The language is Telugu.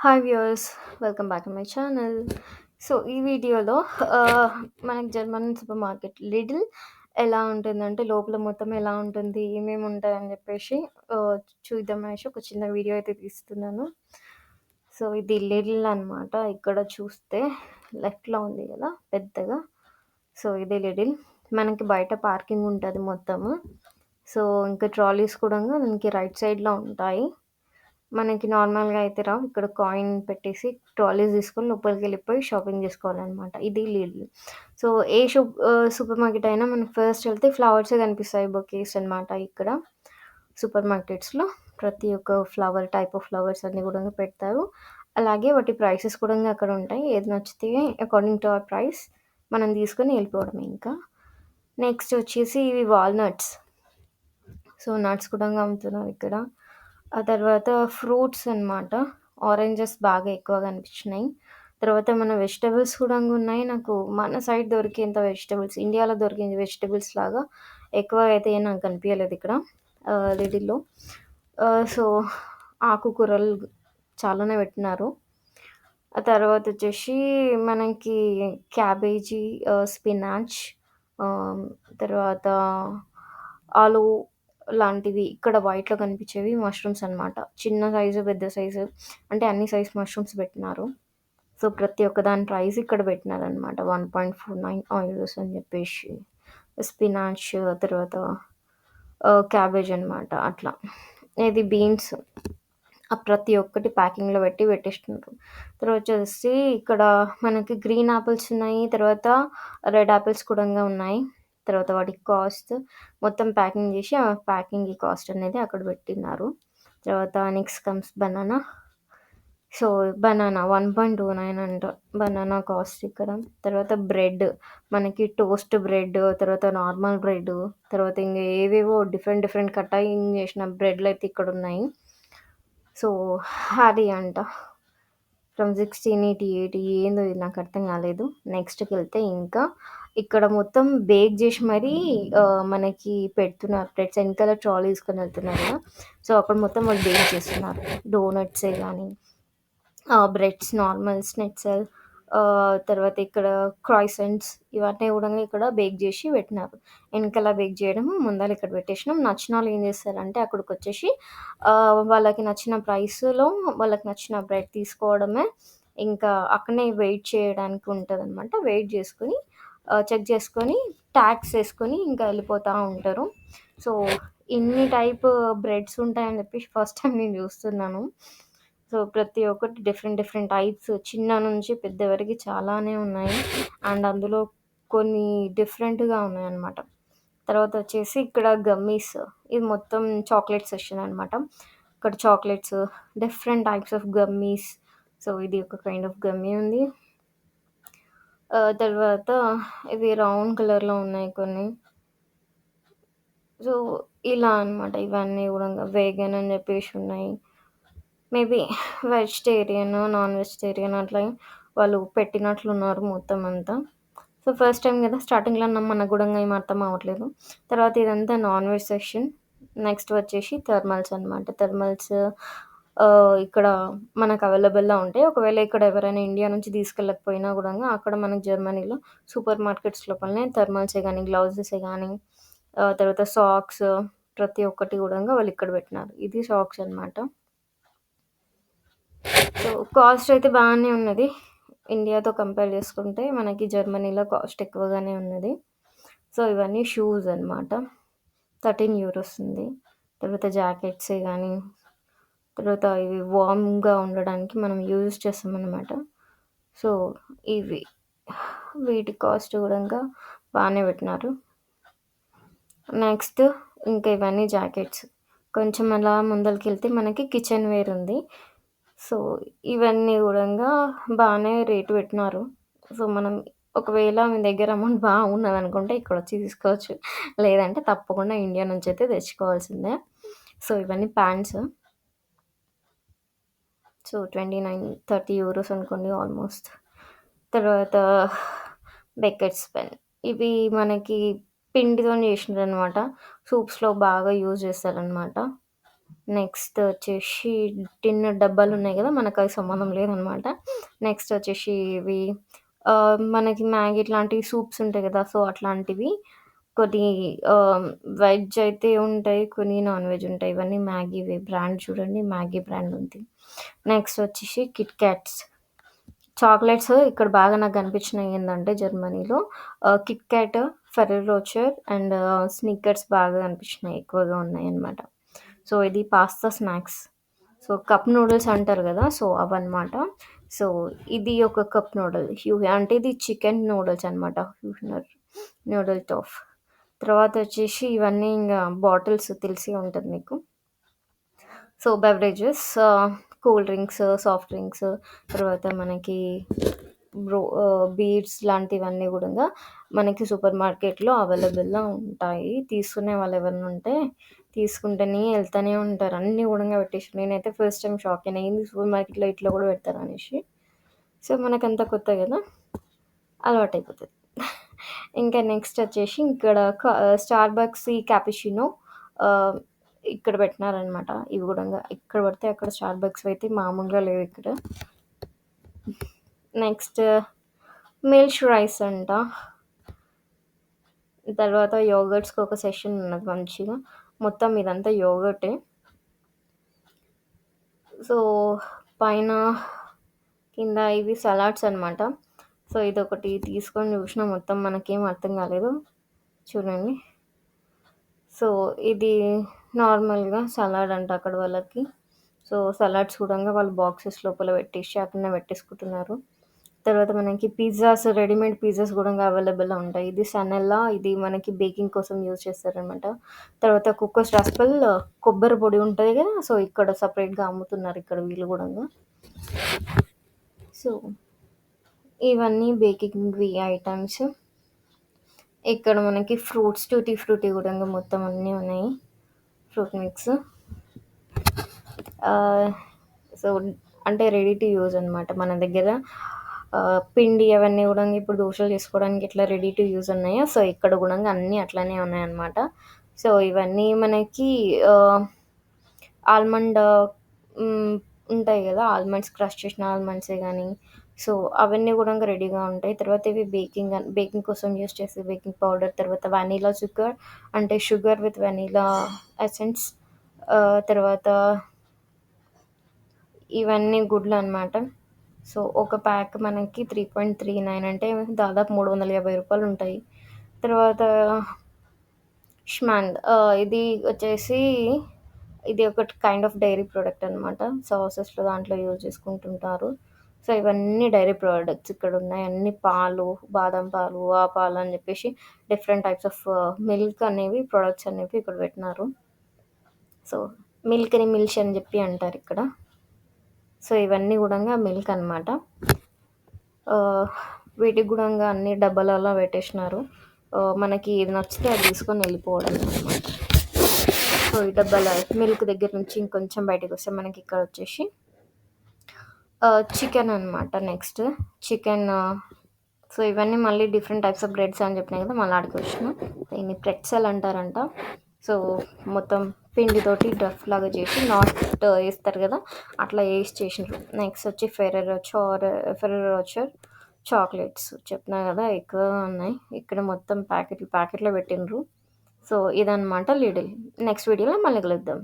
Hi viewers, welcome back to my channel. So ఈ వీడియోలో ఆహ్, మనకి జర్మన్ సూపర్ మార్కెట్ లిడిల్ ఎలా ఉంటుందంటే, లోపల మొత్తం ఎలా ఉంటుంది, ఏమేమి ఉంటాయని చెప్పేసి ఆహ్, చూద్దామనేసి ఒక చిన్న వీడియో అయితే తీస్తున్నాను. సో ఇది లిడిల్ అనమాట. ఇక్కడ చూస్తే లెఫ్ట్‌లో ఉంది కదా పెద్దగా. సో ఇదే లిడిల్. మనకి బయట పార్కింగ్ ఉంటది మొత్తము. సో ఇంకా ట్రాలీస్ కూడా మనకి రైట్ సైడ్‌లో ఉంటాయి. మనకి నార్మల్‌గా అయితే రావు. ఇక్కడ కాయిన్ పెట్టేసి ట్రాలీస్ తీసుకొని లోపలికెళ్ళిపోయి షాపింగ్ జేసుకోవాలనమాట. ఇది లిడిల్. సో ఏ సూపర్ మార్కెట్ అయినా మనకి ఫస్ట్ వెళ్తే ఫ్లవర్సే కనిపిస్తాయి. బొకేస్ అనమాట ఇక్కడ. సూపర్ మార్కెట్స్‌లో ప్రతి ఒక్క టైప్ ఆఫ్ ఫ్లవర్స్ అన్నీ గూడా పెడతారు. అలాగే వాటి ప్రైసెస్ కూడా అక్కడ ఉంటాయి. ఏది నచ్చితే అకార్డింగ్ టు అవర్ ప్రైస్ మనం తీసుకొని ఎళ్ళిపోవడమే ఇంకా. నెక్స్ట్ వచ్చేసి ఇవి వాల్‌నట్స్. సో నట్స్ కూడా అమ్ముతున్నారు ఇక్కడ. ఆ తర్వాత ఫ్రూట్స్ అనమాట. ఆరెంజెస్ బాగా ఎక్కువగా అనిపించినాయి. తర్వాత మన వెజిటబుల్స్ కూడా ఉన్నాయి. నాకు మన సైడ్ దొరికేంత వెజిటబుల్స్, ఇండియాలో దొరికే వెజిటబుల్స్ లాగా ఎక్కువ అయితే ఏం నాకు కనిపియలేదు ఇక్కడ లిటిల్‌లో. సో ఆకుకూరలు చాలానే పెట్టినారు. ఆ తర్వాతొచ్చేసి మనకి క్యాబేజీ, స్పినాచ్, ఆహ్, తర్వాత ఆలు లాంటివి ఇక్కడ వైట్‌లో కనిపించేవి మష్రూమ్స్ అనమాట. చిన్న సైజు, పెద్ద సైజు అంటే అన్ని సైజ్ మష్రూమ్స్ పెట్టినారు. సో, ప్రతి ఒక్క దాని ప్రైస్ ఇక్కడ పెట్టినారనమాట. 1.49 యూరోస్ అని చెప్పేసి. స్పినాచ్ తర్వాత క్యాబేజ్ అనమాట అట్లా. ఇది బీన్స్. ప్రతి ఒక్కటి ప్యాకింగ్‌లో పెట్టి పెట్టేసినారు. తర్వాతొచ్చేసి ఇక్కడ మనకి గ్రీన్ యాపిల్స్ ఉన్నాయి. తర్వాత రెడ్ యాపిల్స్ కూడా ఉన్నాయి. తర్వాత వాటి కాస్ట్ మొత్తం ప్యాకింగ్ చేసి, ఆ ప్యాకింగ్‌కి కాస్ట్ అనేది అక్కడ పెట్టినారు. తర్వాత next comes banana. So, banana 1.29 అంట బనానా కాస్ట్ ఇక్కడ. తర్వాత బ్రెడ్, మనకి టోస్ట్ బ్రెడ్, తర్వాత నార్మల్ బ్రెడ్, తర్వాత ఇంగ ఏవేవో డిఫరెంట్ డిఫరెంట్ కటాయింగ్ చేసిన బ్రెడ్‌లయితే ఇక్కడున్నాయి. సో, అది అంట. ఫ్రమ్ 1688 ఏందో ఇది నాకర్థం కాలేదు. నెక్స్ట్‌కెళ్తే ఇంకా ఇక్కడ మొత్తం బేక్ జేసి మరీ మనకి పెడుతున్నారు. ప్లేట్స్ ఎనకాల ట్రాలీ తీసుకొని వెళ్తున్నారు కదా! సో, అక్కడ మొత్తం వాళ్ళు బేక్ చేస్తున్నారు. డోనట్సే గానీ, బ్రెడ్స్, నార్మల్ స్నిట్జెల్, తర్వాత ఇక్కడ క్రాయిసెంట్స్ ఇవన్నీ గూడా ఇక్కడ బేక్ జేసి పెట్టినారు. ఎనకాల బేక్ జేయడము, ముందల ఇక్కడ పెట్టేసినాం. నచ్చినోళ్ళు ఏం చేస్తారంటే అక్కడికొచ్చేసి వాళ్ళకి నచ్చిన ప్రైస్‌లో వాళ్ళకి నచ్చిన బ్రెడ్ తీసుకోవడమే. ఇంకా అక్కడనే వెయిట్ చేయడానికి ఉంటదనమాట. వెయిట్ జేసుకొని చెక్ చేసుకొని, టాగ్స్ ఏసుకొని ఇంకా ఎళ్ళిపోతా ఉంటారు. సో, ఇన్ని టైప్ బ్రెడ్స్ ఉంటాయని చెప్పేసి ఫస్ట్ టైమ్ నేను చూస్తున్నాను. సో, ప్రతి ఒక్కటి డిఫరెంట్ డిఫరెంట్ టైప్స్ చిన్న నుంచి పెద్ద వరకి చాలానే ఉన్నాయి. అండ్ అందులో కొన్ని డిఫరెంట్‌గా ఉన్నాయన్నమాట. తర్వాతొచ్చేసి ఇక్కడ గమ్మీస్. ఇది మొత్తం చాక్లేట్ సెక్షన్ అనమాట. ఇక్కడ chocolates, different types of gummies. So, ఇది ఒక కైండ్ ఆఫ్ గమ్మీ ఉంది. తర్వాత ఇవి రౌండ్ కలర్‌లో ఉన్నాయి కొన్ని. సో, ఇలా అనమాట. ఇవన్నీ గూడంగా వేగన్ అని జెప్పేసి ఉన్నాయి. మేబీ వెజిటేరియన్, నాన్ వెజిటేరియన్ అట్లా వాళ్ళు పెట్టినట్లున్నారు మొత్తం అంతా. సో, ఫస్ట్ టైమ్ గదా! స్టార్టింగ్‌లో మనకు గూడా ఏం అర్థం అవ్వట్లేదు. తర్వాత ఇదంతా నాన్ వెజ్ సెక్షన్. నెక్స్ట్ వచ్చేసి థర్మల్స్ అనమాట. థర్మల్స్ ఇక్కడ మనకు అవైలబుల్‌లో ఉంటాయి. ఒకవేళ ఇక్కడ ఎవరైనా ఇండియా నుంచి తీసుకెళ్ళకపోయినా గూడంగా అక్కడ మనకు జర్మనీలో సూపర్ మార్కెట్స్ లోపలనే థర్మల్సే గానీ, గ్లౌజెసే గానీ, తర్వాత సాక్స్ ప్రతి ఒక్కటి గూడంగా వాళ్ళు ఇక్కడ పెట్టినారు. ఇది సాక్స్ అనమాట. సో, కాస్ట్ అయితే బానే ఉన్నది. ఇండియాతో కంపేర్ చేసుకుంటే మనకి జర్మనీలో కాస్ట్ ఎక్కువగానే ఉన్నది. సో, ఇవన్నీ షూస్ అనమాట. 13 యూరోస్ ఉంది. తర్వాత జాకెట్సే గానీ, తర్వాత ఇవి వార్మ్‌గా ఉండడానికి మనం యూజ్ చేస్తామనమాట. సో, ఇవి. వీటి కాస్ట్ గూడంగా బానే పెట్టినారు. నెక్స్ట్ ఇంకా ఇవన్నీ జాకెట్స్. కొంచెం అలా ముందలకెళ్తే మనకి కిచెన్ వేర్ ఉంది. సో, ఇవన్నీ గూడంగా బానే రేట్ పెట్టినారు. సో, మనం ఒకవేళ మీ దగ్గర అమౌంట్ ఉన్నదనుకుంటే ఇక్కడొచ్చి తీసుకోవచ్చు. లేదంటే తప్పకుండా ఇండియా నుంచయితే తెచ్చుకోవాల్సిందే. సో, ఇవన్నీ ప్యాంట్స్. సో, 29, 30 యూరోస్ అనుకోండి ఆల్‌మోస్ట్. తర్వాత బెకెట్స్ పెన్. ఇవి మనకి పిండితోని చేసినరనమాట. సూప్స్‌లో బాగా యూజ్ చేస్తారనమాట. నెక్స్ట్ వచ్చేసి టిన్ డబ్బాలున్నాయి గదా! మనకవి సంబంధం లేదనమాట. నెక్స్ట్ వచ్చేసి ఇవి మనకి మ్యాగీ ఇట్లాంటివి సూప్స్ ఉంటాయి గదా! సో, అట్లాంటివి కొన్ని వెజ్ అయితే ఉంటాయి. కొన్ని నాన్ వెజ్ ఉంటాయి. ఇవన్నీ మ్యాగీవే. బ్రాండ్ చూడండి మ్యాగీ బ్రాండ్ ఉంది. నెక్స్ట్ వచ్చేసి కిట్ క్యాట్స్. చాక్లెట్స్ ఇక్కడ బాగా నాకు కనిపించినయి ఏందంటే జర్మనీలో Kit Kat, ferro Rocher and Snickers బాగా కనిపించినాయి. ఎక్కువగా ఉన్నాయన్నమాట. సో, ఇది pasta snacks. So, cup noodles అంటారు గదా! సో, అవన్నమాట. సో, ఇది ఒక కప్ నూడిల్. అంటే ఇది చికెన్ నూడిల్స్ అనమాట. హ్యూనర్ నూడిల్ టోఫ్. తర్వాత వచ్చేసి ఇవన్నీ ఇంగా బాటిల్స్ తెలిసే ఉంటది మీకు. So, beverages cool drinks, soft drinks తర్వాత మనకి బీర్స్ లాంటివన్నీ గూడంగా మనకి సూపర్ మార్కెట్‌లో అవైలబుల్‌లో ఉంటాయి. తీసుకునే వాళ్ళు ఎవరైనా ఉంటే తీసుకుంటూనే ఎళ్తూనే ఉంటారు. అన్నీ గూడంగా పెట్టేసి నేనైతే ఫస్ట్ టైమ్ షాక్ అయినా. ఏంది సూపర్ మార్కెట్‌లో ఇట్లా గూడా పెడతారా అనేసి. సో, మనకంతా కొత్త గదా! అలవాటయిపోతది. ఇంకా నెక్స్ట్ వచ్చేసి ఇక్కడ స్టార్ బక్స్ ఈ క్యాపుచినో ఆహ్, ఇక్కడ పెట్టినారనమాట. ఇవి గూడంగా ఎక్కడ పడితే అక్కడ స్టార్ బక్స్ అయితే మామూలుగా లేవిక్కడ. నెక్స్ట్ మిల్క్ రైస్ అంట. తర్వాత యోగర్ట్స్‌కి ఒక సెషన్ ఉన్నది మంచిగా. మొత్తం ఇదంతా యోగర్టే. సో, పైన, కింద ఇవి సలాడ్స్ అనమాట. సో, ఇదొకటి తీసుకొని చూషినా మొత్తం మనకేం అర్థం కాలేదు. చూడండి. సో, ఇది నార్మల్‌గా సలాడ్ అంట అక్కడ వాళ్ళకి. సో, సలాడ్స్ కూడంగా వాళ్ళు బాక్సెస్ లోపల పెట్టేసి అట్లనే పెట్టేసుకుంటున్నారు. తర్వాత మనకి పిజ్జాస్, రెడీమేడ్ పిజ్జాస్ గూడంగా అవైలబుల్‌లో ఉంటాయి. ఇది సనెల్లా ఇది మనకి బేకింగ్ కోసం యూజ్ చేస్తారనమాట. తర్వాత కుక్కర్స్ రాస్పెల్ కొబ్బరి పొడి ఉంటది గదా! సో, ఇక్కడ సెపరేట్‌గా అమ్ముతున్నారు ఇక్కడ వీళ్ళు గూడంగా. సో, ఇవన్నీ బేకింగ్‌వి ఐటెమ్స్. ఇక్కడ మనకి ఫ్రూట్స్ టూటీ ఫ్రూటీ గూడంగా మొత్తం అన్నీ ఉన్నాయి. Fruit mix. సో, అంటే రెడీ టు యూజ్ అనమాట. మన దగ్గర పిండి అవన్నీ గూడంగా ఇప్పుడు దోసలు చేసుకోవడానికి ఎట్లా రెడీ టు యూజ్ ఉన్నాయో, సో, ఇక్కడ గూడంగా అన్నీ అట్లనే ఉన్నాయన్నమాట. సో, ఇవన్నీ మనకి ఆల్మండ్ ఉంటాయి గదా! ఆల్మండ్స్ క్రష్ చేసిన ఆల్మండ్సే గానీ, సో, అవన్నీ గూడంగా రెడీగా ఉంటాయి. తర్వాత ఇవి బేకింగ్ కోసం యూజ్ చేసే బేకింగ్ పౌడర్, తర్వాత వెనిలా అంటే షుగర్ విత్ వెనిలా ఎసెన్స్. తర్వాత ఇవన్నీ గుడ్లనమాట. సో, ఒక ప్యాక్ మనకి 3.39 అంటే దాదాపు రూ. 350 ఉంటాయి. తర్వాత షమాంగ్ ఇది వచ్చేసి ఇది ఒక కైండ్ ఆఫ్ డైరీ ప్రొడక్ట్ అనమాట. సాసెస్‌లో దాంట్లో యూజ్ చేసుకుంటుంటారు. సో, ఇవన్నీ డైరీ ప్రొడక్ట్స్ ఇక్కడున్నాయి. అన్నీ పాలు, బాదం పాలు, ఆ పాలు అని జెప్పేసి డిఫరెంట్ టైప్స్ ఆఫ్ మిల్క్ అనేవి ప్రొడక్ట్స్ అనేవి ఇక్కడ పెట్టినారు. సో, మిల్క్‌ని మిల్ష్ అని జెప్పి అంటారిక్కడ. సో, ఇవన్నీ గూడంగా మిల్క్ అనమాట. వీటికి గూడంగా అన్ని డబ్బాలలో పెట్టేసినారు. మనకి ఏది నచ్చితే అది తీసుకొని వెళ్ళిపోవడమే అనమాట. సో, ఈ డబ్బాల మిల్క్ దగ్గర నుంచి ఇంకొంచెం బయటకొస్తే మనకి ఇక్కడ వచ్చేసి చికెన్ అనమాట నెక్స్ట్. చికెన్ సో, ఇవన్నీ మళ్ళీ డిఫరెంట్ టైప్స్ ఆఫ్ బ్రెడ్స్ అని చెప్పినా కదా! మళ్ళీ ఆడికొచ్చినా. దీన్ని ప్రెట్సెల్ అంటారంట. సో, మొత్తం పిండితోటి డఫ్ లాగా చేసి నాట్ ఏస్తారు గదా! అట్లా ఏసి చేసినారు. నెక్స్ట్ వచ్చి ఫెర్రో రోచర్ చాక్లెట్స్ చెప్పినా గదా! ఎక్కువగా ఉన్నాయి. ఇక్కడ మొత్తం ప్యాకెట్‌లో పెట్టిండ్రు. సో, ఇదనమాట లిడిల్. నెక్స్ట్ వీడియోలో మళ్ళీ కలుద్దాం.